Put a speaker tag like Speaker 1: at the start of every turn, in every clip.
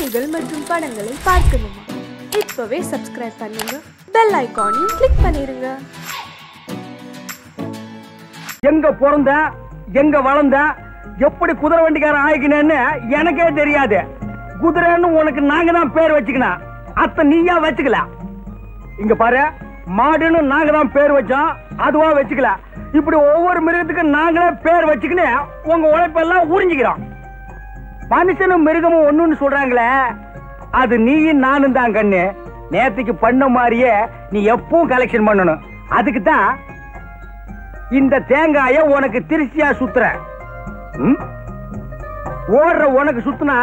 Speaker 1: செய்திகள் மற்றும் படங்களை பார்க்கணுமா? இப்பவே சப்ஸ்கிரைப் பண்ணுங்க, பெல் ஐகானையும் கிளிக் பண்ணிருங்க.
Speaker 2: எங்க பிறந்த எங்க வளர்ந்த எப்படி குதிரை வண்டிக்காரன் ஆயிக்கினேன்னு எனக்கே தெரியாது. குதிரைன்னு உனக்கு நாங்க தான் பேர் வச்சுக்கணும், அத்த நீயா வச்சுக்கல. இங்க பாரு, மாடுன்னு நாங்க தான் பேர் வச்சோம், அதுவா வச்சுக்கல. இப்படி ஒவ்வொரு மிருகத்துக்கு நாங்களே பேர் வச்சுக்கின்னு உங்க உழைப்பெல்லாம் உறிஞ்சிக்கிறோம். மனுஷனும் மிருகமும் ஒண்ணுன்னு சொல்றாங்களே, அது நீயும் நானும் தான் கண்ணு. நேத்துக்கு பண்ண மாதிரியே நீ எப்பவும் கலெக்ஷன் பண்ணணும். அதுக்கு தான் இந்த தேங்காய உனக்கு திருச்சியா சுத்துற. ஓடுற உனக்கு சுத்துனா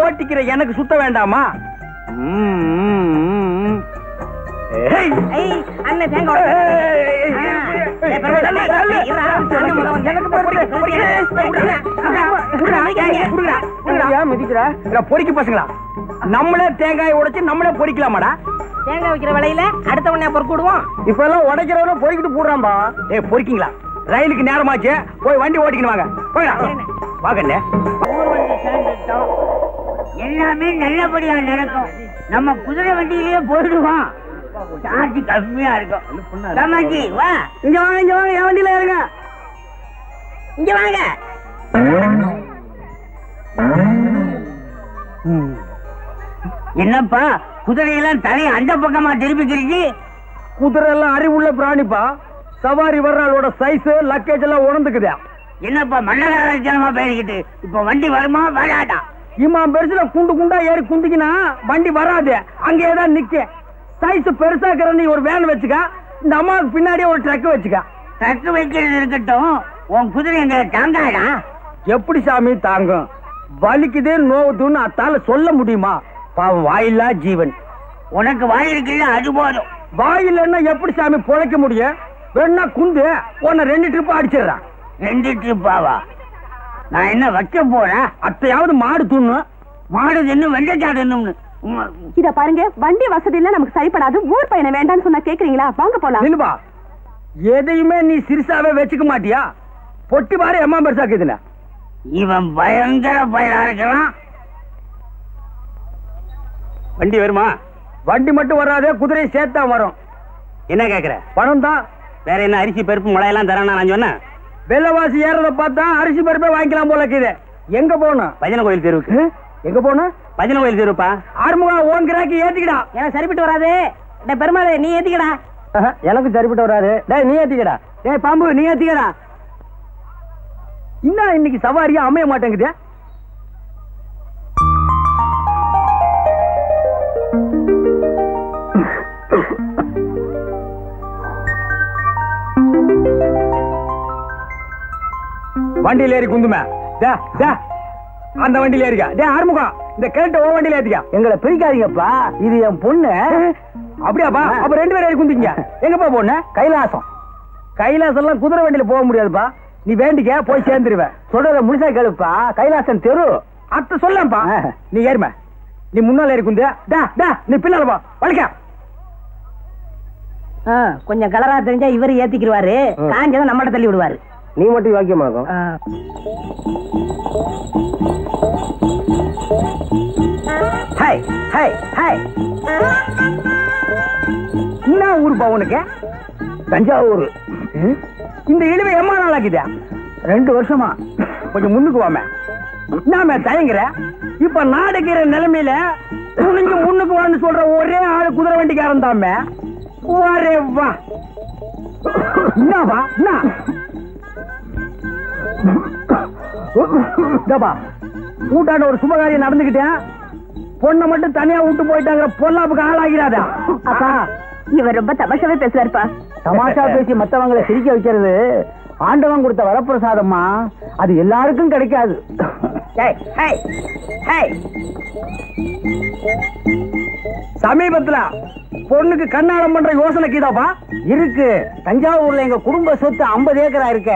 Speaker 2: ஓட்டிக்கிற எனக்கு சுத்த வேண்டாமா? பொறிக்க பசங்களா, நம்மளே தேங்காய் உடைச்சு நம்மளே பொறிக்கலாமாடா?
Speaker 3: தேங்காய் வைக்கிற விலையில அடுத்த உடனே பொறுக்கிடுவோம்.
Speaker 2: இப்ப எல்லாம் உடைக்கிறவன பொறிக்கிட்டு போடுறான்பா. பொறிக்கிங்களா? ரயிலுக்கு நேரமாச்சு, போய் வண்டி ஓட்டிக்கணும். வாங்க வாங்க.
Speaker 3: எல்லாமே நல்லபடியா நடக்கும். நம்ம குதிரை வண்டியிலேயே போயிடுவோம். சார்ஜ் கம்மியா இருக்கும். தமாஜி வா,
Speaker 2: இங்க வாங்க, இங்க வாங்க, என் வண்டியில இருங்க.
Speaker 3: இங்க வாங்க. என்னப்பா குதிரையெல்லாம் தலையை அந்த பக்கமா திருப்பிக்கிறீங்க?
Speaker 2: குதிரை எல்லாம் அறிவுள்ள பிராணிப்பா. சவாரி வர்றாளோட சைஸ் லக்கேஜ் எல்லாம் உணர்ந்துக்குதா.
Speaker 3: என்னப்பா மன்னகராஜனமா பேசிக்கிட்டு இப்ப வண்டி வருமா வராதா?
Speaker 2: இம்மா பெருசுல குண்டு குண்டா ஏறி குந்திக்கினா வண்டி வராது, அங்கேதான் நிக்க. சைஸ் பெருசா இருக்கிற நீ ஒரு வேன் வச்சுக்க, இந்த அம்மாவுக்கு பின்னாடியே ஒரு ட்ரக் வச்சுக்க.
Speaker 3: ட்ரக் வைக்கிறது இருக்கட்டும், உன் குதிரை எங்களை தாங்காடா?
Speaker 2: எப்படி சாமி தாங்கும்? வலிக்குதே நோவுதுன்னு அத்தால சொல்ல முடியுமா? பாவம் வாயில்லா ஜீவன்.
Speaker 3: உனக்கு வாய் இருக்குல்ல, அது போதும்.
Speaker 2: வாயில்லைன்னா எப்படி சாமி பொழைக்க முடியும்? வேணா குந்து உன்னை 2 ட்ரிப் அடிச்சிடறான்.
Speaker 3: 2 ட்ரிப்பாவா? நான் என்ன வைக்க போறேன்?
Speaker 2: அத்தையாவது மாடு துண்ணு.
Speaker 3: மாடு தின்னு வெண்டைக்காடு தின்னு.
Speaker 4: இத பாருங்க, வண்டி வசதி எல்லாம் நமக்கு சரிப்படாது. ஊர் பையனை வேண்டான்னு சொன்னா கேக்குறீங்களா? வாங்க போலாம்.
Speaker 2: நில்லுபா, எதையுமே நீ சிறுசாவே வச்சுக்க மாட்டியா? பொட்டி பாரு எம்மா பெருசாக்குதுல.
Speaker 3: இவன் பயங்கர பயலா இருக்கலாம்.
Speaker 2: வண்டி வருமா? வண்டி மட்டும் வராது, குதிரை சேர்த்தா வரும். என்ன கேக்குற? பணம் தான். வேற என்ன அரிசி பருப்பு முளையெல்லாம் தரானா? நான் சொன்னேன் வெள்ளவாசி ஏறத பார்த்தா அரிசி பருப்பே வாங்கிக்கலாம் போல இருக்குது. எங்க போகணும்? பஜனை கோயில் தெருவுக்கு. எங்க போகணும்? பஜனை கோயில் தெருப்பா. ஆறுமுகா, ஓன் கிராக்கி ஏத்திக்கடா.
Speaker 3: எனக்கு சரிப்பட்டு வராது. பெருமாள் நீ ஏத்திக்கடா.
Speaker 2: எனக்கு சரிப்பட்டு வராது. டேய் நீ ஏத்திக்கடா. டேய் பாம்பு நீ ஏத்திக்கடா. இன்னும் இன்னைக்கு சவாரியா அமைய மாட்டேங்குது. வண்டியில ஏறி குந்துமே. அந்த வண்டியில ஏறிக்கா. டே ஆறுமுகம், இந்த கேட்ட ஓ வண்டியில ஏத்திக்கா. எங்களை பிரிக்காதீங்கப்பா, இது என் பொண்ணு. அப்படியாப்பா? அப்ப 2 பேரும் ஏறி குந்திங்க. எங்கப்பா பொண்ணு? கைலாசம். கைலாசம் எல்லாம் குதிரை வண்டியில போக முடியாதுப்பா. நீ வேண்டிக்க, போய் சேர்ந்துருவேன். சொல்றத முழுசா கேளுப்பா. கைலாசம் தெரு அத்த சொல்லப்பா. நீ ஏறும, நீ முன்னால ஏறி குந்து. நீ பின்னாலப்பா, வலிக்க.
Speaker 3: கொஞ்சம் கலரா தெரிஞ்சா இவரு ஏத்திக்கிடுவாரு, காஞ்சதான் நம்மகிட்ட தள்ளி விடுவாரு.
Speaker 2: நீ மட்டும் வாக்கியமாகும். என்ன ஊருப்பா உனக்கு? தஞ்சாவூர். இந்த இழுவை எம்மா நாள் ஆகுதா? 2 வருஷமா. கொஞ்சம் முன்னுக்கு வாம. நாம தயங்குற. இப்ப நாடுகிற நிலைமையில துணிஞ்சு முன்னுக்கு வான்னு சொல்ற ஒரே ஆளு குதிரை வண்டிக்காரன் தாமே. வரே வா. என்னவா? என்ன கூட்டாண்ட ஒரு சுபகாரியம் நடந்துகிட்டேன். பொண்ணை மட்டும் தனியா விட்டு போயிட்டாங்க. பொல்லாப்புக்கு ஆளாகிறாதா?
Speaker 4: அப்பா, இவர் ரொம்ப தமாஷாவே பேசுறாருப்பா.
Speaker 2: தமாஷா பேசி மத்தவங்களை சிரிக்க வைக்கிறது ஆண்டவன் கொடுத்த வரப்பிரசாதம்மா. அது எல்லாருக்கும் கிடைக்காது. சமீபத்துல பொண்ணுக்கு கண்ணாடம் பண்ற யோசனை கீதாப்பா இருக்கு. தஞ்சாவூர்ல எங்க குடும்ப சொத்து 50 ஏக்கரா இருக்க.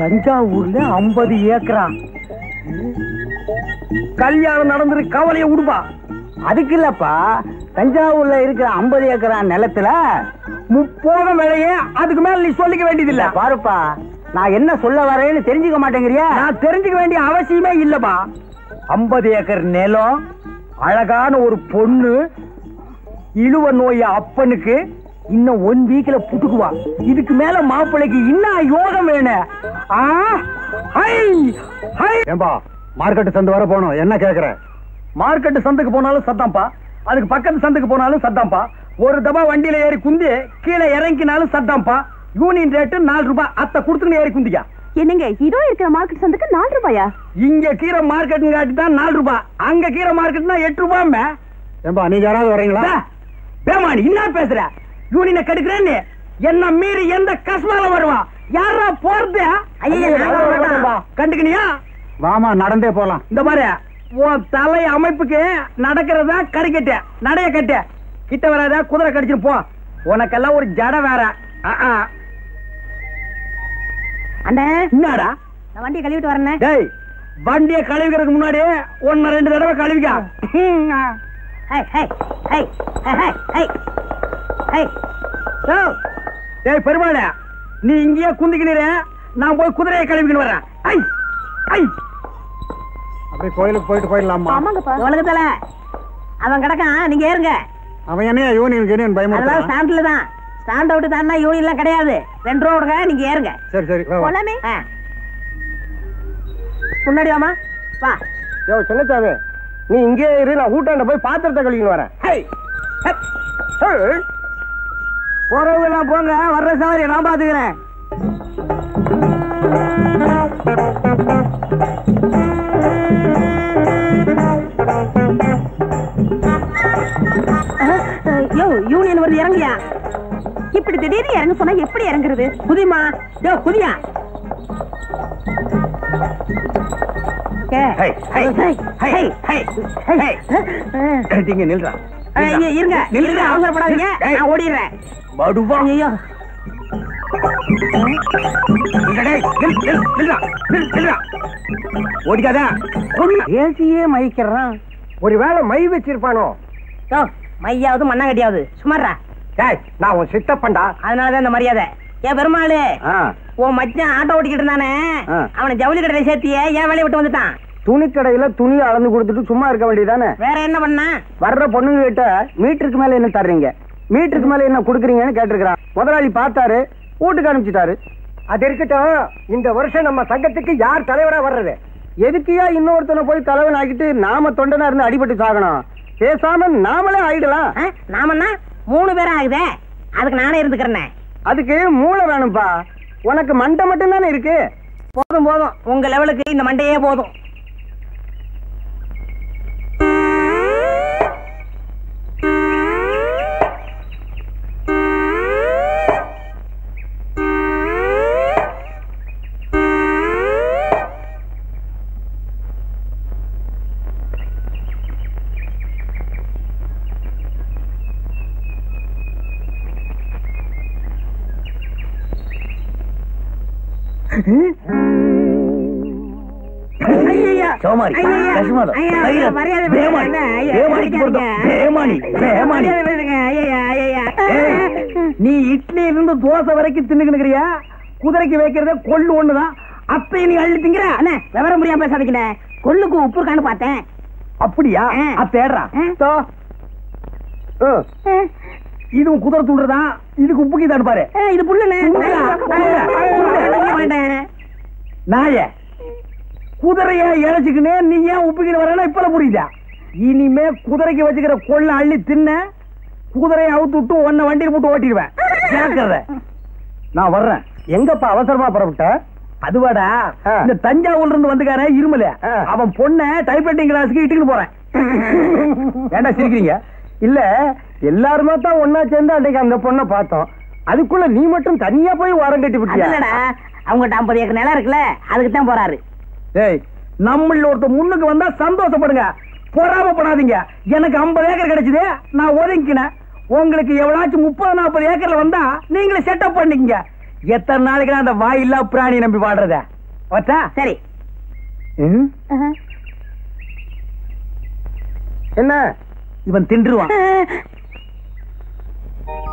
Speaker 2: தஞ்சாவூர்ல 50 ஏக்கரா? கல்யாணம் நடந்துரு, கவலையை விடுப்பா. அதுக்கு இல்லப்பா, தஞ்சாவூர்ல இருக்கிற 50 ஏக்கரா நிலத்துல 30 விலையே. அதுக்கு மேல நீ சொல்லிக்க வேண்டியது இல்ல. பாருப்பா, நான் என்ன சொல்ல வரேன்னு தெரிஞ்சுக்க மாட்டேங்கிறியா? நான் தெரிஞ்சுக்க வேண்டிய அவசியமே இல்லப்பா. 50 ஏக்கர் நிலம், அழகான ஒரு பொண்ணு, இழுவ நோய் அப்பனுக்கு இன்னும் 1 வீக்ல புட்டுக்குவா. இதுக்கு மேல மாப்பிள்ளைக்கு இன்னும் யோகம் வேணும்.
Speaker 5: ஏம்பா மார்க்கெட் சந்தை வர போனோம், என்ன கேக்குற?
Speaker 2: மார்க்கெட் சந்தைக்கு போனாலும் சத்தாம்பா, அதுக்கு பக்கத்து சந்தைக்கு போனாலும் சத்தாம்பா. ஒரு தபா வண்டியில ஏறி குந்தி கீழே இறங்கினாலும் சத்தாம்பா. யூனியன் ரேட்டு 4 ரூபாய். அத்தை கொடுத்துன்னு ஏறி குந்திக்கா.
Speaker 4: என்னங்க இதோ இருக்கிற மார்க்கெட் சந்தைக்கு 4 ரூபாயா?
Speaker 2: இங்க கீரை மார்க்கெட் காட்டி தான் 4 ரூபாய், அங்க கீரை மார்க்கெட்னா 8 ரூபாய்.
Speaker 5: ஏம்பா நீங்க யாராவது வரீங்களா?
Speaker 2: பேமானி என்ன பேசுற? யூனியனை கெடுக்கிறேன்னு என்ன மீறி எந்த கஸ்மால வருவா? யாரா போறது? கண்டுக்கணியா?
Speaker 5: வாமா நடந்தே போலாம்.
Speaker 2: இந்த மாதிரி உன் தலை அமைப்புக்கு நடக்கிறதா கறிக்கட்டு நடைய கட்டு. கிட்ட வராத, குதிரை கடிச்சு போ. உனக்கெல்லாம் ஒரு ஜட வேற.
Speaker 4: அண்ணே
Speaker 2: என்னடா
Speaker 4: நான் வண்டியை கழுவிட்டு வரேன்.
Speaker 2: டேய், வண்டியை கழுவிக்கிறதுக்கு முன்னாடி 1-2 தடவை கழுவிக்கா. டேய் பெருமாளே, நீ இங்கேயே குந்திக்கினீர, நான் போய் குதிரையை கழுவிக்கின்னு வரேன்.
Speaker 5: அப்படியே கோயிலுக்கு போயிட்டு போயிடலாமா?
Speaker 4: ஆமாங்கப்பா.
Speaker 3: உலகத்துல அவன் கிடக்கான், நீங்க ஏறுங்க.
Speaker 5: அவன் என்ன யூனியன் பயமா?
Speaker 3: அதெல்லாம் ஸ்டாண்ட்ல தான். ஸ்டாண்ட் அவுட் தானா யூனியன் எல்லாம் கிடையாது. 2 ரூபா கொடுங்க, நீங்க ஏறுங்க.
Speaker 5: சரி சரி வா, வா.
Speaker 4: போலாமே.
Speaker 3: முன்னாடி வாமா, வா.
Speaker 2: யோ சின்னச்சாமி, நீ இங்கே இரு, நான் ஊட்டாண்ட போய் பாத்திரத்தை கழுவின்னு வரேன். போறவங்க போங்க, வர்ற சவாரி நான் பாத்துக்கிறேன்.
Speaker 3: யோ யூனியன் வருது, இறங்கியா.
Speaker 4: இப்படி திடீர்னு இறங்க சொன்னா எப்படி இறங்குறது?
Speaker 3: குதிமா, யோ குதியா.
Speaker 2: நில்றா,
Speaker 3: இருங்க இருங்க, அவசரப்படாதீங்க, நான் ஓடிடுறேன்.
Speaker 2: மடுவா.
Speaker 3: ஐயோ
Speaker 2: ஓடிக்காத. ஏசியே மயிக்கிறான். ஒருவேளை மை வச்சிருப்பானோ?
Speaker 3: யோ மையாவது மண்ணாங்கட்டியாவது சுமாரா.
Speaker 2: நான் உன் சித்தப்பண்டா,
Speaker 3: அதனாலதான் இந்த மரியாதை. ஏன் பெருமாளு, உன் மச்சான் ஆட்டோ ஓட்டிக்கிட்டு இருந்தானே, அவனை ஜவுளி கடையில சேர்த்தியே ஏன் வேலையை விட்டு வந்துட்டான்?
Speaker 2: துணி கடையில துணியை அளந்து கொடுத்துட்டு சும்மா இருக்க வேண்டியதானே?
Speaker 3: வேற என்ன பண்ணா?
Speaker 2: வர்ற பொண்ணுங்க கிட்ட மீட்டருக்கு மேல என்ன தர்றீங்க, மீட்டருக்கு மேல என்ன குடுக்குறீங்கன்னு கேட்டிருக்கிறான். முதலாளி பார்த்தாரு, வீட்டுக்கு அனுப்பிச்சிட்டாரு. அது இருக்கட்டும், இந்த வருஷம் நம்ம சங்கத்துக்கு யார் தலைவரா வர்றது? எதுக்கியா இன்னொருத்தனை போய் தலைவன் ஆக்கிட்டு நாம தொண்டனா இருந்து அடிபட்டு சாகணும்? பேசாம நாமளே ஆயிடலாம்.
Speaker 3: நாமன்னா 3 பேரும் ஆகுதே, அதுக்கு நானே இருந்துக்கிறேன்.
Speaker 2: அதுக்கு மூளை வேணும்பா, உனக்கு மண்டை மட்டும் தானே இருக்கு.
Speaker 3: போதும் போதும், உங்க லெவலுக்கு இந்த மண்டையே போதும்.
Speaker 2: நீ இட்லி இருந்து தோசை வரைக்கும் தின்னுக்கிறியா? குதிரைக்கு வைக்கிறத கொள்ளு ஒண்ணுதான், அப்ப நீ அள்ளி திங்கிற.
Speaker 3: விவரம் புரியாம பேசாதீங்க, கொள்ளுக்கு உப்பு இருக்கான்னு பார்த்தேன்.
Speaker 2: அப்படியா? தேடுறா. இதுவும் குதிரை தூண்டுறதான், இதுக்கு உப்புக்கு தான் பாரு.
Speaker 3: இது புல்லுன்னு
Speaker 2: நாய குதிரைய இழைச்சுக்கினே நீ ஏன் உப்புக்கிட்டு வரேன்னா இப்ப புரியுதா? இனிமே குதிரைக்கு வச்சுக்கிற கொள்ள அள்ளி தின்ன, குதிரையை அவுத்து விட்டு உன்னை வண்டியில் போட்டு ஓட்டிடுவேன். கேட்கறத நான் வர்றேன். எங்கப்பா அவசரமா புறப்பட்ட? அதுவாடா, இந்த தஞ்சாவூர்ல இருந்து வந்துக்கார இருமல, அவன் பொண்ணை டைப்ரைட்டிங் கிளாஸுக்கு இட்டுக்கிட்டு போறேன். ஏண்டா சிரிக்கிறீங்க? இல்ல, எல்லாருமே தான் ஒன்னா சேர்ந்து அன்றைக்கு அந்த பொண்ணை பார்த்தோம். அதுக்குள்ள நீ மட்டும் தனியா போய் வாரம் கட்டி விட்டியா?
Speaker 3: அவங்ககிட்ட 50 ஏக்கர் நிலம் இருக்குல்ல, அதுக்கு தான் போறாரு.
Speaker 2: டேய், நம்மள ஒருத்த முன்னுக்கு வந்தா சந்தோஷப்படுங்க, பொறாமப்படாதீங்க. எனக்கு 50 ஏக்கர் கிடைச்சது, நான் ஒதுங்கினேன். உங்களுக்கு எவ்வளாச்சும் 30-40 ஏக்கர்ல வந்தா நீங்களே செட்டப் பண்ணிக்கங்க. எத்தனை நாளைக்கு அந்த வாயில்லா பிராணி நம்பி வாடுறத?
Speaker 3: சரி.
Speaker 2: என்ன இவன் தின்றுவான்?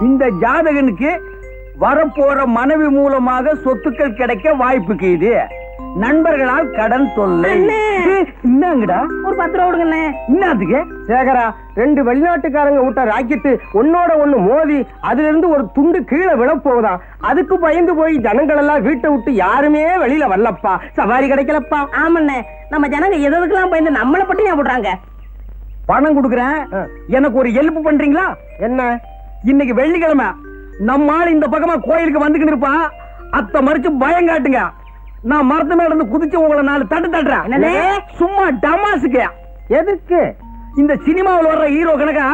Speaker 2: இந்த ஜாதகனுக்கு வரப்போற மனைவி மூலமாக சொத்துக்கள் கிடைக்க வாய்ப்புக்கு இது. நண்பர்களால் கடன் தொல்லை. என்னங்கடா?
Speaker 3: ஒரு 10 ரூபா கொடுங்க.
Speaker 2: என்னத்துக்கு? சேகரா, 2 வெளிநாட்டுக்காரங்க விட்ட ராக்கெட்டு ஒன்னோட ஒண்ணு மோதி அதுல இருந்து ஒரு துண்டு கீழே விழ போகுதா. அதுக்கு பயந்து போய் ஜனங்கள் எல்லாம் வீட்டை விட்டு யாருமே வெளியில வரலப்பா. சவாரி கிடைக்கலப்பா.
Speaker 3: ஆமாண்ணே, நம்ம ஜனங்க எதுக்கெல்லாம் பயந்து நம்மளை பட்டி ஏன் போடுறாங்க?
Speaker 2: பணம் கொடுக்குறேன், எனக்கு ஒரு ஹெல்ப் பண்றீங்களா? என்ன? இன்னைக்கு வெள்ளிக்கிழமை, நம்ம ஆள் இந்த பக்கமா கோயிலுக்கு வந்துக்கிட்டு இருப்பான். அத்தை மறிச்சு பயம் காட்டுங்க. நான் மரத்து மேல இருந்து குதிச்சு உங்களை 4 தட்டு தட்டுறேன். சும்மா டமாசுக்கு. எதுக்கு? இந்த சினிமாவில் வர்ற ஹீரோ கணக்கா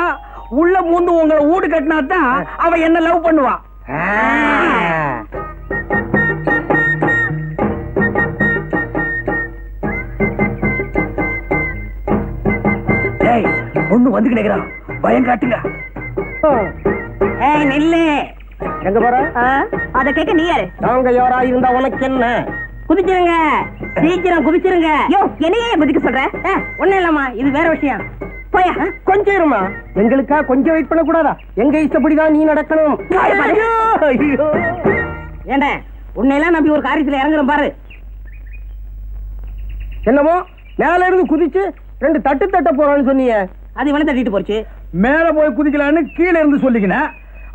Speaker 2: உள்ள பூந்து உங்களை வீடு கட்டினாத்தான் அவ என்ன லவ் பண்ணுவா. ஒண்ணு வந்து கிடைக்கிறான், பயம் காட்டுங்க.
Speaker 3: நில்லு.
Speaker 2: எங்க போற?
Speaker 4: அத கேட்க நீ யாரு?
Speaker 2: நாங்க யாரா இருந்தா உனக்கு என்ன?
Speaker 3: குதிச்சிருங்க, சீக்கிரம் குதிச்சிருங்க.
Speaker 4: யோ, என்னையே குதிக்க சொல்ற?
Speaker 3: ஒண்ணும் இல்லம்மா, இது வேற விஷயம்.
Speaker 4: போயா.
Speaker 2: கொஞ்சம் இருமா. எங்களுக்கா கொஞ்சம் வெயிட் பண்ண கூடாதா? எங்க இஷ்டப்படிதான் நீ நடக்கணும்.
Speaker 3: ஏண்டா, உன்னையெல்லாம் நம்பி ஒரு காரியத்துல இறங்குறோம் பாரு.
Speaker 2: என்னமோ மேல இருந்து குதிச்சு 2 தட்டு தட்ட போறான்னு சொன்னீங்க.
Speaker 3: அது இவனை தட்டிட்டு போச்சு.
Speaker 2: மேல போய் குதிக்கலான்னு கீழே இருந்து சொல்லிக்கினேன்.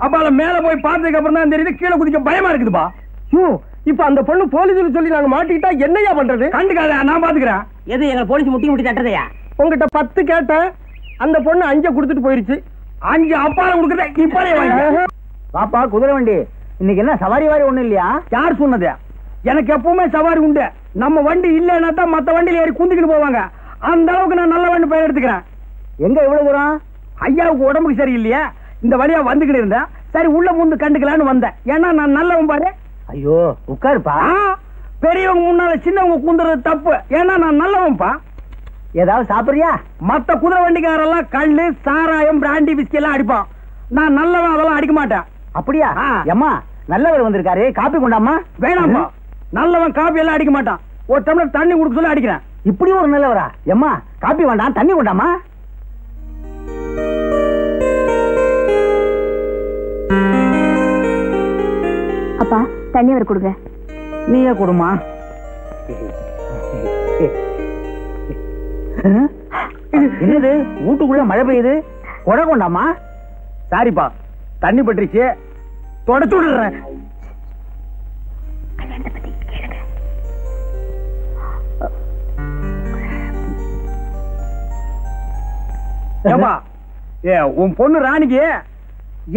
Speaker 2: அப்ப மேல போய் பார்த்ததுக்கு அப்புறம் தான் தெரியுது கீழே குதிக்க பயமா இருக்குதுப்பா. இப்ப அந்த பொண்ணு போலீஸ் சொல்லி நாங்க மாட்டிக்கிட்டா என்னையா பண்றது? கண்டுக்காத, நான் பாத்துக்கிறேன்.
Speaker 3: எது எங்க போலீஸ் முட்டி தட்டதையா?
Speaker 2: உங்ககிட்ட 10 கேட்டேன், அந்த பொண்ணு 5 கொடுத்துட்டு போயிருச்சு. 5 அப்பால கொடுக்குற இப்பாலே வாங்க. பாப்பா, குதிரை வண்டி இன்னைக்கு என்ன சவாரி வாரி ஒண்ணு இல்லையா? யார் சொன்னது? எனக்கு எப்பவுமே சவாரி உண்டு. நம்ம வண்டி இல்லைன்னா தான் மத்த வண்டியில ஏறி குந்திக்கிட்டு போவாங்க. அந்த அளவுக்கு நான் நல்ல வண்டி பெயர் எடுத்துக்கிறேன். எங்க இவ்வளவு தூரம்? ஐயாவுக்கு உடம்புக்கு சரியில்லையா, இந்த வழியா வந்துகிட்டு இருந்தேன். சரி உள்ள பூந்து கண்டுக்கலான்னு வந்தேன். ஏன்னா நான் நல்லவன் பாரு. ஐயோ உட்காருப்பா. பெரியவங்க முன்னால சின்னவங்க கூந்துறது தப்பு. ஏன்னா நான் நல்லவன்பா. ஏதாவது சாப்பிடுறியா? மத்த குதிரை வண்டிக்காரெல்லாம் கல்லு, சாராயம், பிராண்டி, விஸ்கி எல்லாம் அடிப்பான். நான் நல்லவன், அதெல்லாம் அடிக்க மாட்டேன். அப்படியா? அம்மா, நல்லவர் வந்திருக்காரு, காப்பி கொண்டாமா. வேணாம்ப்பா, நல்லவன் காப்பி எல்லாம் அடிக்க மாட்டான். ஒரு டம்ளர் தண்ணி கொடுக்க சொல்லி அடிக்கிறேன். இப்படி ஒரு நல்லவரா? எம்மா, காப்பி வேண்டாம், தண்ணி கொண்டாமா.
Speaker 4: அப்பா, தண்ணி அவர் கொடுங்க.
Speaker 2: நீயே கொடுமா. என்னது வீட்டுக்குள்ள மழை பெய்யுது? கொடை கொண்டாமா. சாரிப்பா, தண்ணி பட்டுருச்சு, தொடச்சு விடுறேன். உன் பொண்ணு ராணிக்கு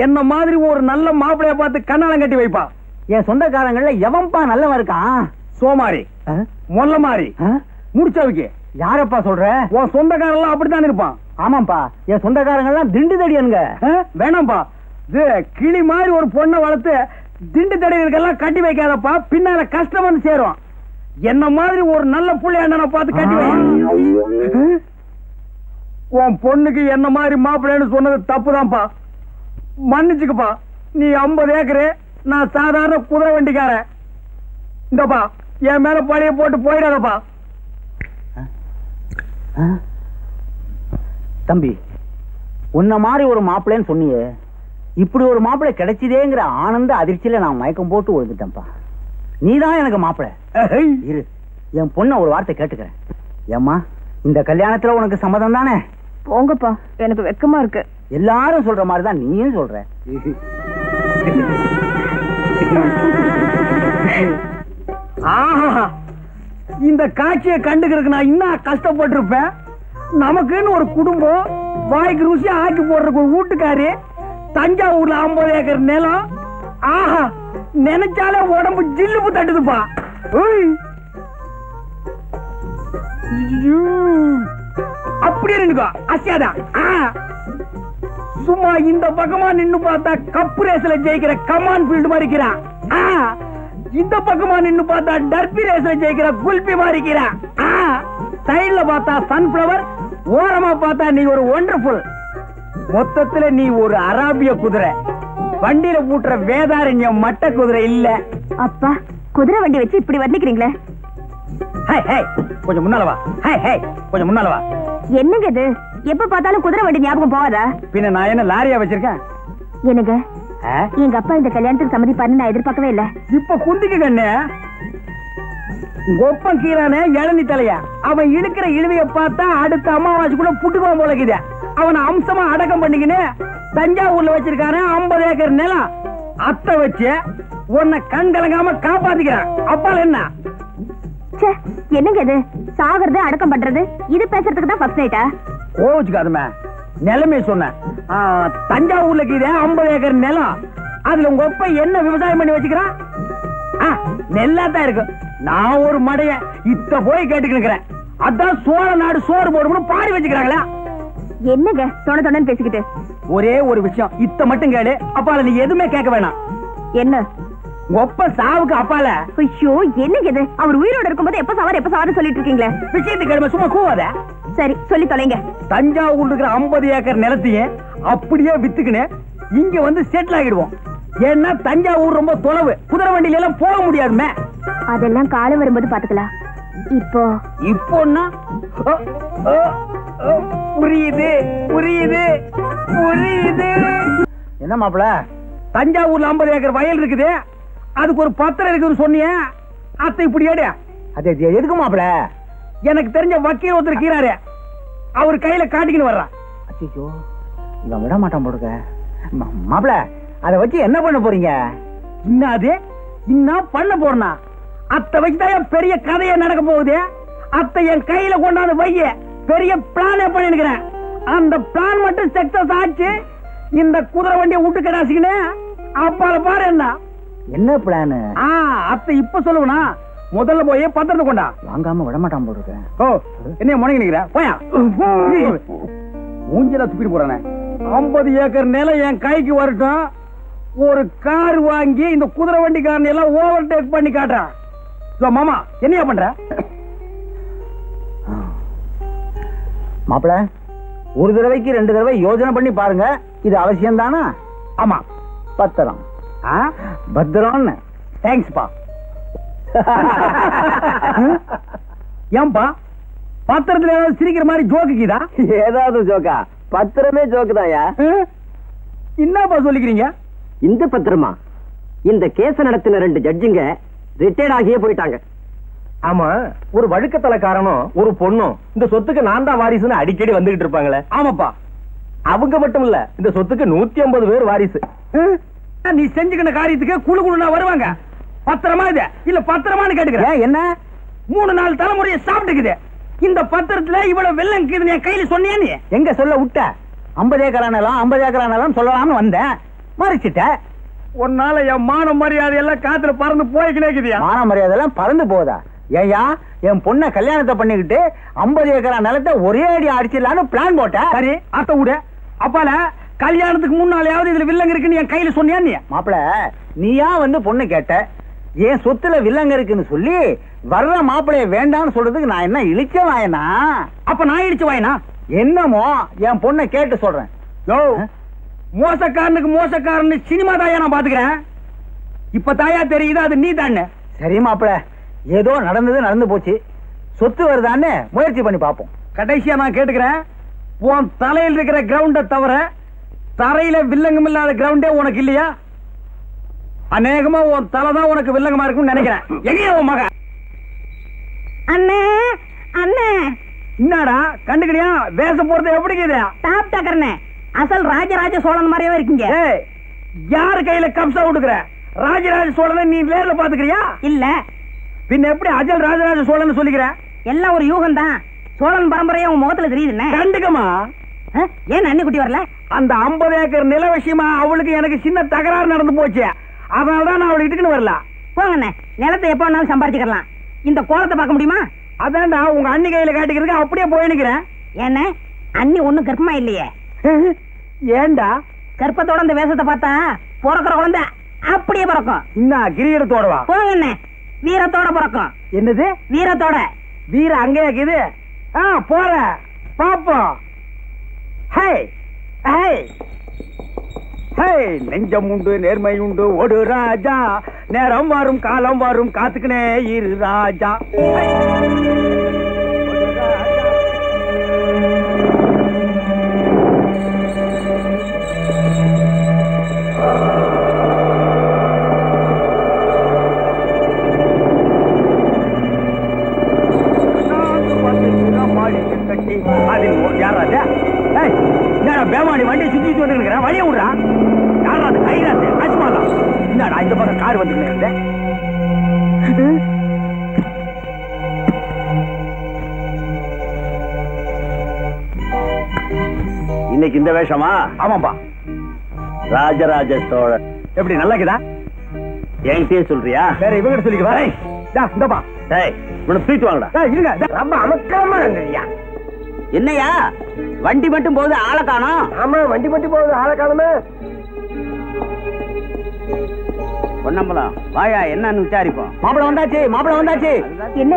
Speaker 2: என்ன மாதிரி ஒரு நல்ல மாப்பிளைய பார்த்து கண்ணாலம் கட்டி வைப்பா. என் சொந்தக்காரங்கள எவன்பா நல்லவன் இருக்கான்? சோமாரி, மொல்ல மாதிரி, முடிச்சவைக்கு. யாரப்பா சொல்ற? உன் சொந்தக்காரங்க அப்படித்தான் இருப்பான். ஆமாப்பா, என் சொந்தக்காரங்க எல்லாம் திண்டு தடியனுங்க. வேணாம்பா, கிளி மாதிரி ஒரு பொண்ணை வளர்த்து திண்டு தடியனுக்கெல்லாம் கட்டி வைக்காதப்பா. பின்னால கஷ்டம் வந்து சேரும். என்ன மாதிரி ஒரு நல்ல புள்ளையாண்ட பார்த்து கட்டி வை. உன் பொண்ணுக்கு என்ன மாதிரி மாப்பிள்ளைன்னு சொன்னது தப்புதான்ப்பா, மன்னிச்சுக்கப்பா. நீ 50 ஏக்கரு, நான் சாதாரண குதிரை வண்டிக்காரன். இந்தப்பா, என் மேல பழைய போட்டு போயிடாதப்பா. தம்பி, உன்ன மாதிரி ஒரு மாப்பிள்ளைன்னு சொன்னியே, இப்படி ஒரு மாப்பிள்ளை கிடைச்சதேங்கிற ஆனந்த அதிர்ச்சியில நான் மயக்கம் போட்டு விழுந்துட்டேன்ப்பா. நீதான் எனக்கு மாப்பிள்ளை. இரு, என் பொண்ண ஒரு வார்த்தை கேட்டுக்கிறேன். ஏம்மா, இந்த கல்யாணத்துல உனக்கு சம்மதம் தானே?
Speaker 4: போங்கப்பா, எனக்கு வெக்கமா இருக்கு.
Speaker 2: எல்லாரும் சொல்ற மாதிரிதான் நீயும் சொல்ற. இந்த காட்சியை கண்டுக்கிறதுக்கு நான் இன்னும் கஷ்டப்பட்டிருப்பேன். நமக்குன்னு ஒரு குடும்பம், வாய்க்கு ருசியா ஆக்கி போடுறதுக்கு ஒரு வீட்டுக்காரு, தஞ்சாவூர்ல 50 ஏக்கர் நிலம். ஆஹா, நினைச்சாலே உடம்பு ஜில்லுப்பு தட்டுதுப்பா. அப்படியே நின்னுக்கோ, அசியாதா. சும்மா இந்த பக்கமா நின்னு பார்த்தா கப் ரேஸ்ல ஜெயிக்கிற கமான் ஃபீல்ட் மாதிரி இருக்கிறான். இந்த பக்கமா நின்னு பார்த்தா டர்பி ரேஸ்ல ஜெயிக்கிற குல்பி மாதிரி இருக்கிறான். சைடுல பார்த்தா சன்ஃபிளவர், ஓரமா பார்த்தா நீ ஒரு ஒண்டர்ஃபுல். மொத்தத்துல நீ ஒரு அராபிய குதிரை. வண்டியில பூட்டுற வேதாரண்யம் மட்ட குதிரை இல்ல.
Speaker 4: அப்பா, குதிரை வண்டி வச்சு இப்படி வர்ணிக்கிறீங்களே.
Speaker 2: கொஞ்சம் முன்னால வா. கொஞ்சம் முன்னால வா.
Speaker 4: என்னங்க இது? எப்ப பார்த்தாலும் குதிரை வண்டி ஞாபகம் போவாதா?
Speaker 2: பின்ன நான் என்ன லாரியா வச்சிருக்கேன்?
Speaker 4: என்னங்க, எங்க அப்பா இந்த கல்யாணத்துக்கு சம்மதிப்பாருன்னு நான் எதிர்பார்க்கவே இல்ல.
Speaker 2: இப்ப குந்திக்கு கண்ணு. ஒப்பம் கீழானே இளநி தலைய அவன் இழுக்கிற இழுவைய பார்த்தா அடுத்த அமாவாசைக்குள்ள புட்டுக்குவான் போலக்குது. அவனை அம்சமா அடக்கம் பண்ணிக்கின்னு தஞ்சாவூர்ல வச்சிருக்கானே 50 ஏக்கர் நிலம். அத்தை வச்சு உன்னை கண் கலங்காம காப்பாத்திக்கிறான். அப்பால என்ன
Speaker 4: என்னங்க இது? சாகிறது அடக்கம் பண்றது இது பேசுறதுக்கு தான் ஃபர்ஸ்ட் நைட்டா?
Speaker 2: கோவிச்சுக்காதுமே, நிலைமை சொன்ன. தஞ்சாவூர்ல கீழே 50 ஏக்கர் நிலம். அதுல உங்க ஒப்ப என்ன விவசாயம் பண்ணி வச்சுக்கிறான்? நெல்லாத்தான் இருக்கு. நான் ஒரு மடைய இத்த போய் கேட்டுக்கிறேன். அதான் சோழ நாடு சோறு போடும்னு பாடி வச்சுக்கிறாங்களா?
Speaker 4: என்னங்க தொண தொணன்னு பேசிக்கிட்டு?
Speaker 2: ஒரே ஒரு விஷயம், இத்த மட்டும் கேளு. அப்பால நீ எதுவுமே கேட்க வேணாம்.
Speaker 4: என்ன?
Speaker 2: ஒப்ப சாவுக்கு அப்பால.
Speaker 4: ஐயோ என்னங்க இது? அவர் உயிரோட இருக்கும்போது எப்ப சாவாரு சொல்லிட்டு இருக்கீங்களே.
Speaker 2: விஷயத்துக்கு கிழமை சும்மா கூவாத.
Speaker 4: சரி சொல்லி தொலைங்க.
Speaker 2: தஞ்சாவூர் இருக்கிற 50 ஏக்கர் நிலத்தையும் அப்படியே வித்துக்கின்னு இங்க வந்து செட்டில் ஆகிடுவோம். ஏன்னா தஞ்சாவூர் ரொம்ப தொலைவு, குதிரை வண்டியில எல்லாம் போக முடியாதுமே.
Speaker 4: அதெல்லாம் காலம் வரும்போது பாத்துக்கலாம்.
Speaker 2: இப்போன்னா புரியுது புரியுது புரியுது. என்ன மாப்பிள, தஞ்சாவூர்ல 50 ஏக்கர் வயல் இருக்குது, அதுக்கு ஒரு பத்திரம் இருக்குன்னு சொன்னிய. அத்தை இப்படி ஏடு. அது எதுக்கு மாப்பிள? எனக்கு தெரிஞ்ச வக்கீல் ஒருத்தர் இருக்கிறாரு, அவர் கையில காட்டிக்கின்னு வர்றான். அச்சோ, இவன் விட மாட்டான் போடுங்க. மாப்பிள, அதை வச்சு என்ன பண்ண போறீங்க? இன்னாது இன்னும் பண்ண போறனா? அத்தை வச்சுதான் பெரிய கதையை நடக்க போகுது. அத்தை என் கையில கொண்டாந்து வைய பெரிய பிளானே பண்ணிருக்கிறேன். அந்த பிளான் மட்டும் சக்சஸ் ஆச்சு, இந்த குதிரை வண்டியை விட்டு கடாசிக்கினே அப்பால பாரு. என்ன பிளான்? அத்தை இப்ப சொல்லுவனா? முதல்ல போய் பத்திரத்தை கொண்டா. வாங்காம விட மாட்டான் போடுறேன். ஓ, என்ன முடங்கி நிக்கிற? போயா மூஞ்சில துப்பிட்டு போறானே. 50 ஏக்கர் நிலம் என் கைக்கு வரட்டும், ஒரு கார் வாங்கி இந்த குதிரை வண்டிக்காரன் எல்லாம் ஓவர் டேக் பண்ணி காட்டுறான். மாமா என்னையா பண்ற? மாப்பிள, ஒரு தடவைக்கு 2 தடவை யோசனை பண்ணி பாருங்க, இது அவசியம் தானா? ஆமா, பத்திரம். பத்திரம். தேங்க்ஸ்பா. ஏன்பா பத்திரத்துல ஏதாவது சிரிக்கிற மாதிரி ஜோக்குதா? ஏதாவது ஜோக்கா? பத்திரமே ஜோக்குதாயா? என்னப்பா சொல்லிக்கிறீங்க?
Speaker 6: இந்த பத்திரமா? இந்த கேஸ நடத்தின 2 ஜட்ஜுங்க ரிட்டையர்ட் ஆகியே போயிட்டாங்க.
Speaker 2: ஆமா, ஒரு வழுக்கத்தலைக்காரனும் ஒரு பொண்ணும் இந்த சொத்துக்கு நான் தான் வாரிசுன்னு அடிக்கடி வந்துகிட்டு இருப்பாங்களே. ஆமாப்பா, அவங்க மட்டும் இல்ல, இந்த சொத்துக்கு 150 பேர் வாரிசு. நீ செஞ்சுக்கிற காரியத்துக்கு குழு குழுனா வருவாங்க. பத்திரமா இது இல்ல பத்திரமானு கேட்டுக்கிறேன். என்ன 3-4 தலைமுறையை சாப்பிட்டுக்குது. இந்த பத்திரத்துல இவ்வளவு வெள்ளம் இருக்குதுன்னு என் கையில சொன்னியா? நீ எங்க சொல்ல விட்ட? 50 ஏக்கரானலாம் 50 ஏக்கரானலாம் சொல்லலாம்னு வந்தேன், மறைச்சிட்ட. உன்னால என் மான மரியாதை எல்லாம் காத்துல பறந்து போய்க்கிட்டே. மான மரியாதை எல்லாம் பறந்து போதா? ஏயா, என் பொண்ணை கல்யாணத்தை பண்ணிக்கிட்டு 50 ஏக்கரா நிலத்தை ஒரே அடி அடிச்சிடலான்னு பிளான் போட்ட. சரி, அத்த விட. அப்பால கல்யாணத்துக்கு முன்னாலேயாவது இதுல வில்லங்க இருக்குன்னு என் கையில சொன்னியா? நீ மாப்பிள, நீயா வந்து பொண்ணு கேட்ட, என் சொத்துல வில்லங்க இருக்குன்னு சொல்லி வர்ற மாப்பிளைய வேண்டாம்னு சொல்றதுக்கு நான் என்ன இழிச்ச வாயனா? அப்ப நான் இழிச்ச வாயனா? என்னமோ என் பொண்ணை கேட்டு சொல்றேன். யோ, மோசக்காரனுக்கு மோசக்காரன் சினிமா தாயா நான் பாத்துக்கிறேன். இப்ப தாயா தெரியுது அது நீ தானே. சரி மாப்பிள, ஏதோ நடந்தது நடந்து போச்சு, சொத்து வருதான்னு முயற்சி பண்ணி பாப்போம். கடைசியா நான் கேட்டுக்கிறேன், உன் தலையில் இருக்கிற கிரவுண்ட தவிர தரையில வில்லங்கம் இல்லாத கிரவுண்டே உனக்கு இல்லையா? அநேகமா உன் தலைதான் உனக்கு வில்லங்கமா இருக்கும்னு நினைக்கிறேன். எங்கேயா உன் மகன்?
Speaker 4: அண்ணே அண்ணே.
Speaker 2: என்னடா கண்டுக்கிறியா? வேஷம் போறது எப்படி இருக்குது?
Speaker 4: டாப் டக்கர்னே, அசல் ராஜராஜ சோழன் மாதிரியே இருக்கீங்க.
Speaker 2: யாரு கையில கப்சா விட்டுக்கிற? ராஜராஜ சோழனை நீ நேர்ல பாத்துக்கிறியா?
Speaker 4: இல்ல
Speaker 2: பின்ன எப்படி அஜல் ராஜராஜ சோழன் சொல்லிக்கிற?
Speaker 4: எல்லாம் ஒரு யூகம் தான். சோழன் பரம்பரையா உன் முகத்துல தெரியுது.
Speaker 2: கண்டுக்கமா?
Speaker 4: ஏன் அண்ணி குட்டி வரல?
Speaker 2: அந்த 50 ஏக்கர் நில விஷயமா அவளுக்கு எனக்கு சின்ன தகராறு நடந்து போச்சு, அதனாலதான் நான் அவளை இட்டுன்னு வரல.
Speaker 4: போங்கண்ணே, நிலத்தை எப்ப வேணாலும் சம்பாதிச்சுக்கலாம். இந்த கோலத்தை பார்க்க முடியுமா?
Speaker 2: அதான்டா உங்க அண்ணி கையில காட்டிக்கிறதுக்கு அப்படியே போய் நிக்கிறேன்.
Speaker 4: ஏன்னா அண்ணி ஒண்ணும் கர்ப்பமா இல்லையே.
Speaker 2: ஏண்டா?
Speaker 4: கர்ப்பத்தோட இந்த வேஷத்தை பார்த்தா பிறக்கிற குழந்தை அப்படியே பிறக்கும்.
Speaker 2: இன்னும் கிரீடத்தோடவா?
Speaker 4: போங்கண்ணே, வீரத்தோட பிறக்கும்.
Speaker 2: என்னது
Speaker 4: வீரத்தோட?
Speaker 2: வீர அங்கே இருக்குது. போற பாப்போம். நெஞ்சம் உண்டு நேர்மை உண்டு ஒரு ராஜா, நேரம் வரும் காலம் வரும் காத்துக்கினே இரு ராஜா. என்னடா பேமாடி வண்டி சுத்திட்டு வந்து இருக்கிறேன், வழிய விடுறா. யாரா அது? கைராத்து அஸ்மாலா. என்னடா இந்த பக்கம் கார் வந்துட்டு
Speaker 7: இன்னைக்கு இந்த வேஷமா?
Speaker 2: ஆமாப்பா.
Speaker 7: ராஜராஜ சோழன்.
Speaker 2: எப்படி நல்லாக்குதா?
Speaker 7: என்கிட்டயே சொல்றியா?
Speaker 2: வேற இவங்க சொல்லிக்க வரேன். இந்தப்பா.
Speaker 7: டேய் இவனை தூக்கிட்டு வாங்கடா.
Speaker 2: இருங்க, ரொம்ப அமக்கமா இருங்கய்யா.
Speaker 3: என்னையா வண்டி மட்டும் போகுது, ஆளை காணோம்?
Speaker 2: ஆமா, வண்டி மட்டும் போகுது, ஆளை காணுமே.
Speaker 3: பொன்னம்பலம் வாயா, என்னன்னு விசாரிப்போம்.
Speaker 2: மாப்பிள வந்தாச்சு, மாப்பிள வந்தாச்சு.
Speaker 4: என்ன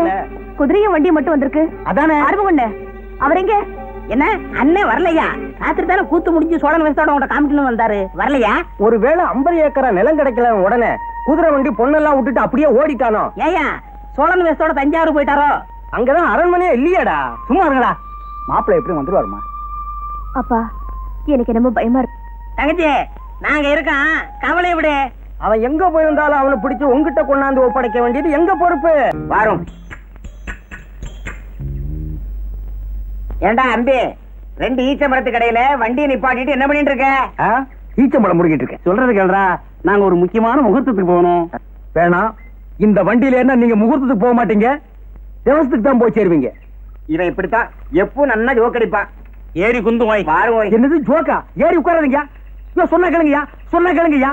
Speaker 4: குதிரையும் வண்டி மட்டும் வந்திருக்கு?
Speaker 2: அதானே.
Speaker 4: ஆர்வம் அவர் எங்க?
Speaker 3: என்ன அண்ணே வரலையா? ராத்திரி தானே கூத்து முடிஞ்சு சோழன் வேஷத்தோட உங்க காமிக்கணும் வந்தாரு, வரலையா?
Speaker 2: ஒருவேளை 50 ஏக்கரா நிலம் கிடைக்கல உடனே குதிரை வண்டி பொண்ணெல்லாம் விட்டுட்டு அப்படியே ஓடிட்டானோ?
Speaker 3: ஏயா சோழன் வேஷத்தோட தஞ்சாவூர் போயிட்டாரோ?
Speaker 2: அங்கதான் அரண்மனையே இல்லையாடா. சும்மா இருங்கடா. மாப்பிள எப்படி வந்துருவாருமா?
Speaker 4: அப்பா எனக்கு ரொம்ப பயமா இருக்கு.
Speaker 3: தங்கச்சி நாங்க இருக்கோம், கவலை விடு.
Speaker 2: அவன் எங்க போயிருந்தாலும் அவனை பிடிச்சு உங்ககிட்ட கொண்டாந்து ஒப்படைக்க வேண்டியது எங்க பொறுப்பு.
Speaker 3: வரும். ஏண்டா அம்பி, 2 ஈச்ச மரத்து கடையில வண்டியை நிப்பாட்டிட்டு என்ன பண்ணிட்டு இருக்க?
Speaker 2: ஈச்சம்பழம் முடிக்கிட்டு இருக்கேன்.
Speaker 3: சொல்றது கேள்றா, நாங்க ஒரு முக்கியமான முகூர்த்தத்துக்கு போகணும்.
Speaker 2: வேணாம், இந்த வண்டியில என்ன நீங்க முகூர்த்தத்துக்கு போக மாட்டீங்க, தேவசத்துக்கு தான் போய் சேருவீங்க.
Speaker 3: இவன் இப்படித்தான் எப்போ நன்னா ஜோக்கடிப்பான். ஏறி குந்து வாய் பாரு.
Speaker 2: என்னது ஜோக்கா? ஏறி உட்காராதீங்க. சொன்னா கேளுங்கய்யா, சொன்னா கேளுங்கய்யா.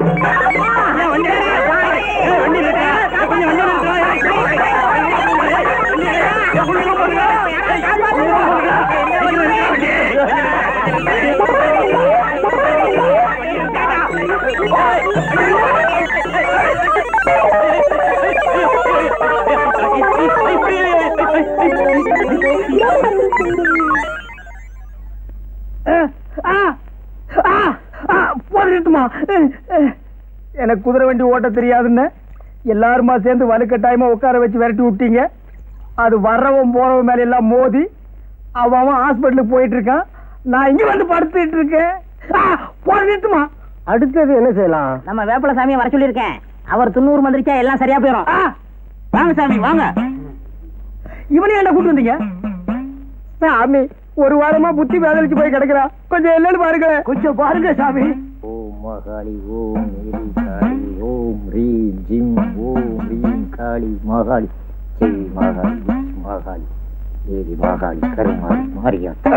Speaker 2: எனக்கு குதிரை வண்டி ஓட்ட தெரியாதுன்னு எல்லாருமா சேர்ந்து வலுக்கட்டாயமா உட்கார வச்சு விரட்டி விட்டீங்க. அது வர்றவன் போறவன் மேல எல்லாம் மோதி அவன் ஹாஸ்பிட்டலுக்கு போயிட்டு இருக்கான். நான் இங்க வந்து படுத்துட்டு இருக்கேன். போட்டுமா அடுத்தது என்ன செய்யலாம்?
Speaker 3: நம்ம வேப்பல சாமியை வர சொல்லியிருக்கேன். அவர் 90 மந்திரிச்சா எல்லாம் சரியா போயிடும். வாங்க சாமி வாங்க.
Speaker 2: இவனையும் என்ன கூட்டு வந்தீங்க? சாமி ஒரு வாரமா புத்தி வேதலிச்சு போய் கிடக்குறா, கொஞ்சம் என்னன்னு பாருங்க. கொஞ்சம் பாருங்க சாமி.
Speaker 7: ஓம் மகாளி ஓம் மேரி காளி ஓம் ரீம் ஜிம் ஓம் ரீம் காளி மகாளி ஜெய் மகாளி மகாளி தேவி மகாளி கருமாளி மாரியாத்தா.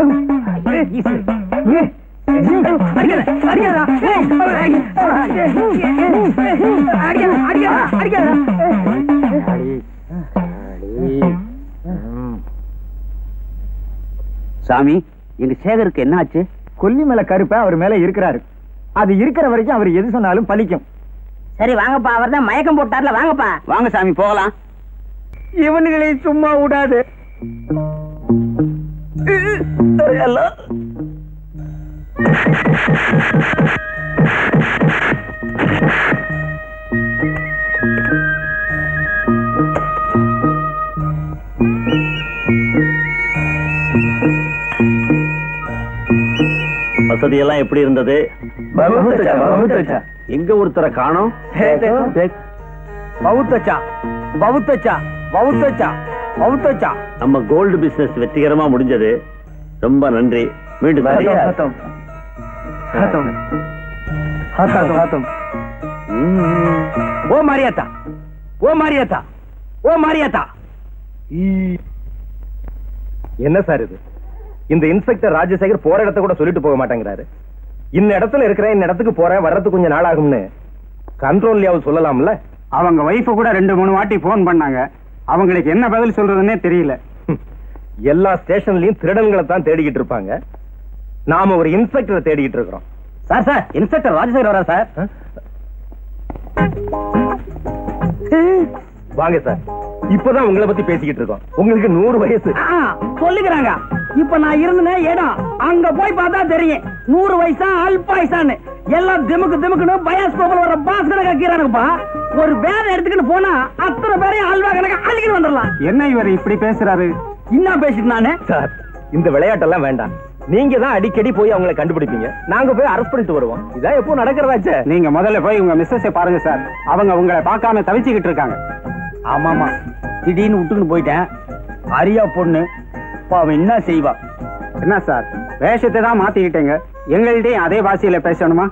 Speaker 3: சாமி எங்க சேகருக்கு என்ன ஆச்சு?
Speaker 2: கொல்லி மேல கருப்ப அவர் மேல இருக்கிறாரு. அது இருக்கிற வரைக்கும் அவர் எது சொன்னாலும் பலிக்கும்.
Speaker 3: சரி வாங்கப்பா, அவர் தான் மயக்கம் போட்டார்ல, வாங்கப்பா. வாங்க சாமி போகலாம்.
Speaker 2: இவனுங்களை சும்மா விடாது.
Speaker 7: வசதி எல்லாம் எப்படி இருந்தது? எங்க ஒருத்தரை காணோம்? நம்ம கோல்டு பிசினஸ் வெற்றிகரமா முடிஞ்சது. ரொம்ப நன்றி. மீண்டும்
Speaker 2: ஓ மாரியாத்தா, ஓ மாரியாத்தா, ஓ மாரியாத்தா. என்ன சார் இது? இந்த இன்ஸ்பெக்டர் ராஜசேகர் போற இடத்த கூட சொல்லிட்டு போக மாட்டேங்கிறாரு. இந்த இடத்துல இருக்கிறேன், இந்த இடத்துக்கு போறேன், வர்றதுக்கு கொஞ்சம் நாள் ஆகும்னு கண்ட்ரோல்லையாவது சொல்லலாம்ல.
Speaker 5: அவங்க வைஃப் கூட 2-3 வாட்டி போன் பண்ணாங்க. அவங்களுக்கு என்ன பதில் சொல்றதுன்னே தெரியல.
Speaker 2: எல்லா ஸ்டேஷன்லயும் திருடன்களை தான் தேடிக்கிட்டு இருப்பாங்க. நாம ஒரு இன்ஸ்பெக்டரை தேடிக்கிட்டு இருக்கிறோம். சார் சார், இன்ஸ்பெக்டர் ராஜசேகர் வரா சார். வாங்க சார். இப்பதான் உங்களை பத்தி பேசிக்கிட்டு இருக்கோம். உங்களுக்கு 100 வயசு சொல்லுகிறாங்க. இப்ப நான் இருந்த இடம் அங்க போய் பார்த்தா தெரியும் 100 வயசா அல்பாயுசான்னு. எல்லாம் திமுக்கு திமுக்குன்னு பயாஸ்கோப்ல வர பாஸ் கணக்கா கீறானுப்பா. ஒரு வேலை எடுத்துக்கிட்டு போனா அத்தனை பேரையும் அல்வா கணக்கா அள்ளிக்கிட்டு வந்துடலாம்.
Speaker 5: என்ன இவர் இப்படி பேசுறாரு?
Speaker 2: என்ன பேசிட்டு நானே சார்? இந்த விளையாட்டெல்லாம் வேண்டாம். நீங்க தான் அடிக்கடி போய் அவங்களை கண்டுபிடிப்பீங்க, நாங்க போய் அரெஸ்ட் பண்ணிட்டு வருவோம். இதான் எப்போ நடக்கிறதாச்சே.
Speaker 5: நீங்க முதல்ல போய் உங்க மிஸ்ஸஸை பாருங்க சார். அவங்க உங்களை பார்க்காம தவிச்சுக்கிட்டு இருக்காங்க.
Speaker 2: ஆமாமா, திடீர்னு விட்டுன்னு போயிட்டேன். அரியா பொண்ணு பாவம் என்ன செய்வா?
Speaker 5: என்ன சார், வேஷத்தை தான் மாத்திக்கிட்டீங்க, எங்கள்கிட்டயும் அதே பாஷையில பேசணுமா?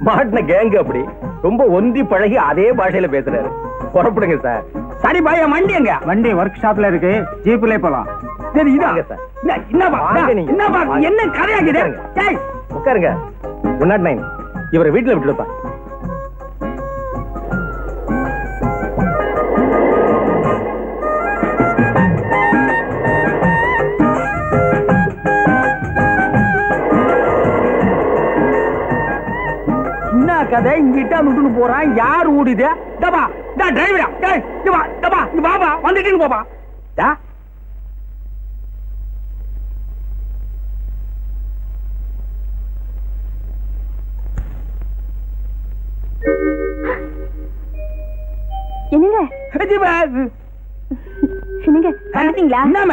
Speaker 2: மாட்டின கேங்கு அப்படி ரொம்ப ஒந்தி பழகி அதே பாஷையில பேசுறாரு. புறப்படுங்க சார். சரி பாய், வண்டி எங்க?
Speaker 5: வண்டி ஒர்க் ஷாப்ல இருக்கு, ஜீப்ல போலாம்.
Speaker 2: சரி இதாங்க சார். என்ன கதையாக்குது? உட்காருங்க. 109 இவரை வீட்டுல விட்டுடுப்பா. என்ன கதை? இங்கிட்ட விட்டுட்டு போறான், யார் ஓடிது? டபா டிரைவரா, டபா பாபா வந்துட்டு போப்பா.
Speaker 4: என்னங்க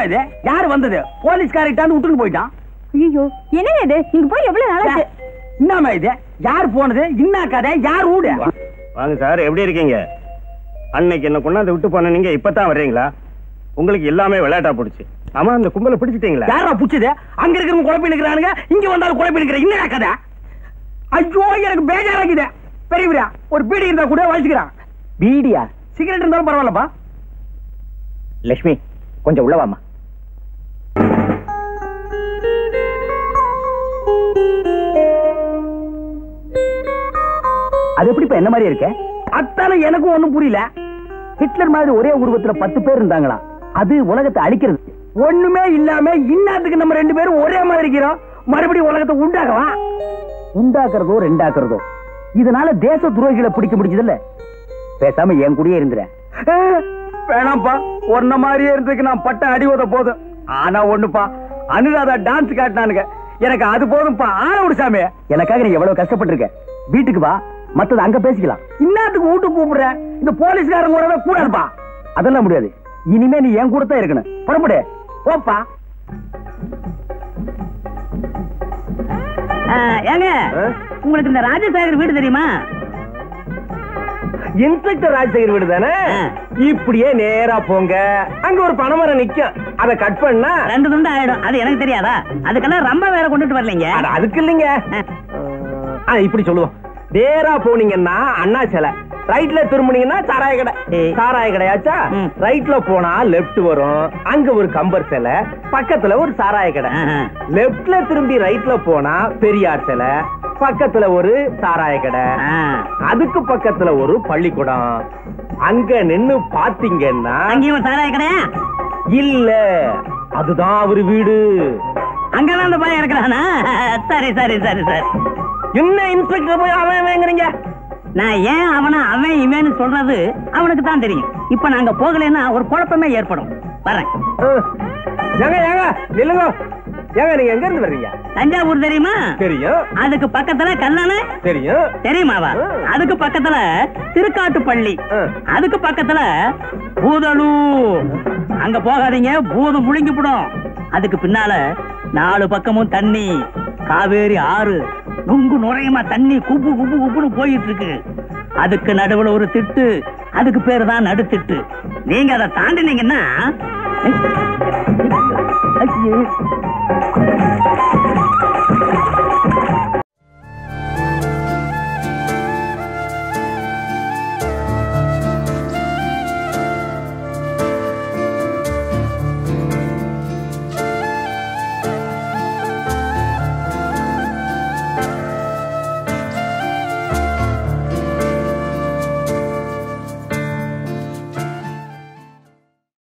Speaker 2: இது? யாரு வந்தது? போலீஸ்காரிட்டாந்து விட்டுட்டு போயிட்டான்.
Speaker 4: ஐயோ என்னங்க இது? இங்க போய் எவ்வளவு நாளாச்சு?
Speaker 2: என்னமா இது? யார் போனது? என்ன கதை? யார் ஊடு?
Speaker 5: வாங்க சார், எப்படி இருக்கீங்க? அன்னைக்கு என்ன கொண்டாந்து விட்டு போன நீங்க இப்பதான் வர்றீங்களா? உங்களுக்கு எல்லாமே விளையாட்டா போடுச்சு. ஆமா, அந்த கும்பலை பிடிச்சிட்டீங்களா?
Speaker 2: யாரா புடிச்சது? அங்க இருக்கிறவங்க குழப்பி நிக்கிறானுங்க, இங்க வந்தாலும் குழப்பி நிக்கிற. என்ன கதை? ஐயோ எனக்கு பேஜாராக்குது. பெரியவரா, ஒரு பீடி இருந்தா கூட வாசிக்கிறான். பீடியா? சிகரெட் இருந்தாலும் பரவாயில்லப்பா. லட்சுமி, கொஞ்சம் உள்ளவாமா. அது எப்படிப்பா என்ன மாதிரி இருக்க? அத்தான எனக்கும் ஒண்ணும் புரியல. ஹிட்லர் மாதிரி ஒரே உருவத்துல 10 பேர் இருந்தாங்களா? அது உலகத்தை அழிக்கிறது. ஒண்ணுமே இல்லாம இன்னாத்துக்கு நம்ம 2 பேரும் ஒரே மாதிரி இருக்கிறோம். மறுபடியும் உலகத்தை உண்டாக்கலாம். உண்டாக்குறதோ ரெண்டாக்குறதோ, இதனால தேச துரோகிகளை பிடிக்க முடிஞ்சதில்ல. பேசாம என் கூடயே இருந்துற. வேணாம்ப்பா, ஒன்ன மாதிரியே இருந்ததுக்கு நான் பட்ட அடி உத போதும். ஆனா ஒண்ணுப்பா, அனுராதா டான்ஸ் காட்டினானுங்க, எனக்கு அது போதும்பா. ஆனா விடு சாமி, எனக்காக நீ எவ்வளவு கஷ்டப்பட்டிருக்க. வீட்டுக்கு வா, மத்தது அங்க பேசிக்கலாம். இன்னத்துக்கு வீட்டுக்கு கூப்பிடுற? இந்த போலீஸ்காரங்க கூட கூடாதுப்பா. அதெல்லாம் முடியாது. இனிமே நீ என் கூட தான் இருக்கணும். புறப்படு, போப்பா.
Speaker 3: ஏங்க, உங்களுக்கு இந்த ராஜசேகர் வீடு தெரியுமா?
Speaker 2: இன்ஸ்பெக்டர் ராஜசேகர் வீடு தானே? இப்படியே நேரா போங்க, அங்க ஒரு பனைமரம் நிக்கும். அதை கட் பண்ணா
Speaker 3: 2 துண்டு ஆயிடும். அது எனக்கு தெரியாதா? அதுக்கெல்லாம் ரொம்ப வேற கொண்டுட்டு வரலீங்க.
Speaker 2: அதுக்கு இல்லைங்க, இப்படி சொல்லுவோம். நேரா போனீங்கன்னா அண்ணா சிலை, ரைட்ல திரும்பினீங்கன்னா சாராய கடை. சாராய கடையாச்சா? ரைட்ல போனா லெப்ட் வரும், அங்க ஒரு கம்பர் சிலை, பக்கத்துல ஒரு சாராய கடை. லெப்ட்ல திரும்பி ரைட்ல போனா பெரியார் சிலை, பக்கத்துல ஒரு சாராய கடை, அதுக்கு பக்கத்துல ஒரு பள்ளிக்கூடம். அங்க நின்னு பாத்தீங்கன்னா
Speaker 3: அங்கேயும் சாராய கடையா?
Speaker 2: இல்ல, அதுதான் அவரு வீடு.
Speaker 3: அங்கதான் அந்த பையன் இருக்கிறானா? சரி சரி சரி சரி.
Speaker 2: என்ன இன்ஸ்பெக்டர் போய் அவன் வாங்குறீங்க?
Speaker 3: நான் ஏன் அவனை அவன் இவன்னு சொல்றது அவனுக்கு தான் தெரியும். இப்ப நாங்க போகலன்னா ஒரு குழப்பமே ஏற்படும். வரேன்.
Speaker 2: ஏங்க ஏங்க நில்லுங்க. ஏங்க நீங்க எங்க இருந்து வர்றீங்க?
Speaker 3: தஞ்சாவூர் தெரியுமா?
Speaker 2: தெரியும்.
Speaker 3: அதுக்கு பக்கத்துல கல்லணை
Speaker 2: தெரியும்.
Speaker 3: தெரியுமாவா? அதுக்கு பக்கத்துல திருக்காட்டுப்பள்ளி, அதுக்கு பக்கத்துல பூதலூர். அங்க போகாதீங்க, பூதம் முழுங்கிவிடும். அதுக்கு பின்னால 4 பக்கமும் தண்ணி, காவேரி ஆறு நுங்கு நுரையமா தண்ணி குப்பு குப்பு குப்புன்னு போயிட்டு இருக்கு. அதுக்கு நடுவுல ஒரு திட்டு, அதுக்கு பேரு தான் நடுத்திட்டு. நீங்க அதை தாண்டினீங்கன்னா